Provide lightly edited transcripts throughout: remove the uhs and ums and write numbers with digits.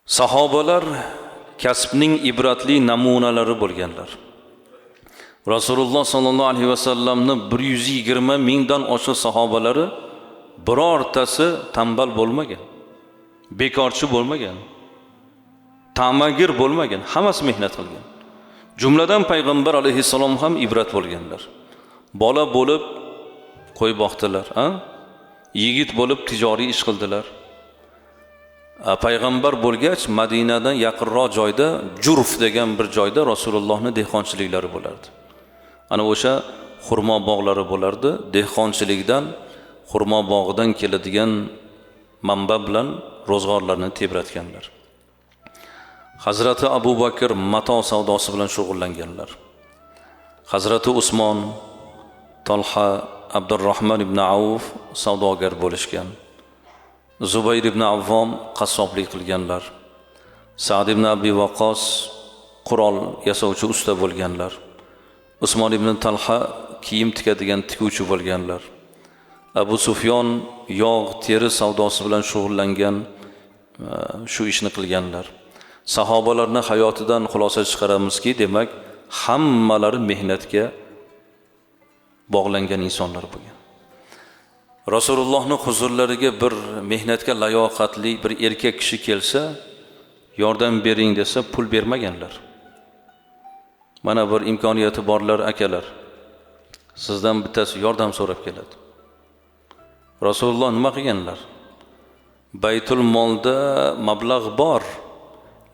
Sahobalar kasbning ibratli namunalari bo'lganlar. Rasululloh sollallohu alayhi vasallamni 120 mingdan oshiq sahobalari birortasi tambal bo'lmagan, bekorchi bo'lmagan, tamagir bo'lmagan, hammasi mehnat qilgan. Jumladan payg'ambar alayhissalom ham ibrat bo'lganlar. Bola bo'lib qo'y boqdilar, yigit bo'lib tijoriy ish qildilar. Payg'ambar bo'lgach Madinadan yaqinroq joyda Jurf degan bir joyda Rasulullohning dehqonchiliklari bo'lardi. Ana o'sha xurmo bog'lari bo'lardi. Dehqonchilikdan, xurmo bog'idan keladigan manba bilan ro'zg'orlarni tebratganlar. Hazrati Abu Bakr mato savdosi bilan shug'ullanganlar. Hazrati Usmon, Talha, Abdurrahman ibn Avf savdogar bo'lishgan. Zubayr ibn Avvom qassoblik qilganlar. Sa'd ibn Abi Waqqos qurol yasovchi usta bo'lganlar. Usmon ibn Talha kiyim tikadigan tikuvchi bo'lganlar. Abu Sufyon yog' teri savdosi bilan shug'ullangan, shu ishni qilganlar. Sahobalarning hayotidan xulosa chiqaramizki, demak, hammalari mehnatga bog'langan insonlar bo'lgan. Rasulullohning huzurlariga bir mehnatga layoqatli bir erkak kishi kelsa, yordam bering desa pul bermaganlar. Mana bir imkoniyati borlar akalar, sizdan bittasi yordam so'rab keladi. Rasululloh nima qilganlar? Baytul molda mablag' bor,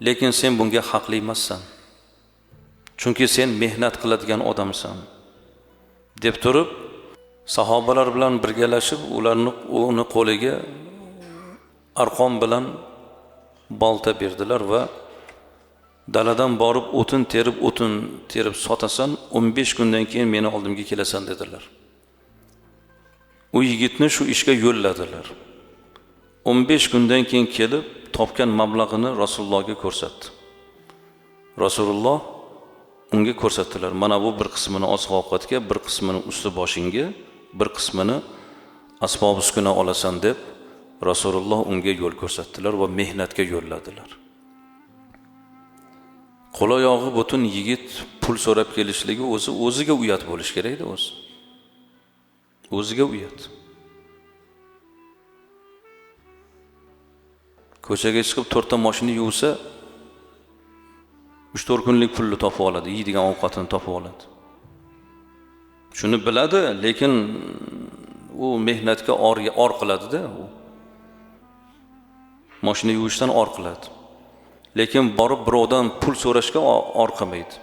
lekin sen bunga haqli emassan. Chunki sen mehnat qiladigan odamsan deb turib, sahobalar bilan birgalashib uni qo'liga arqon bilan bolta berdilar va daladan borib o'tin terib sotasan, 15 kundan keyin meni oldimga kelasan dedilar. U yigitni shu ishga yo'lladilar. 15 kundan keyin kelib topgan mablag'ini Rasulullohga ko'rsatdi. Rasululloh unga ko'rsatdilar. Mana bu bir qismini oziq-ovqatga, bir qismini usti boshingga, bir qismini asbob uskuna olasan deb Rasululloh unga yo'l ko'rsatdilar va mehnatga yo'lladilar. Qo'l oyog'i butun yigit pul so'rab kelishligi o'ziga uyat bo'lish kerak-da o'zi. O'ziga uyat. Ko'chaga chiqib 4 ta mashina yuvsa 3-4 kunlik pulni topib oladi, yeydigan ovqatini topib oladi. Shuni biladi, lekin u mehnatga or qiladi-da, u. Mashina yuvishdan or qiladi. Lekin borib birovdan pul so'rashga or qilmaydi.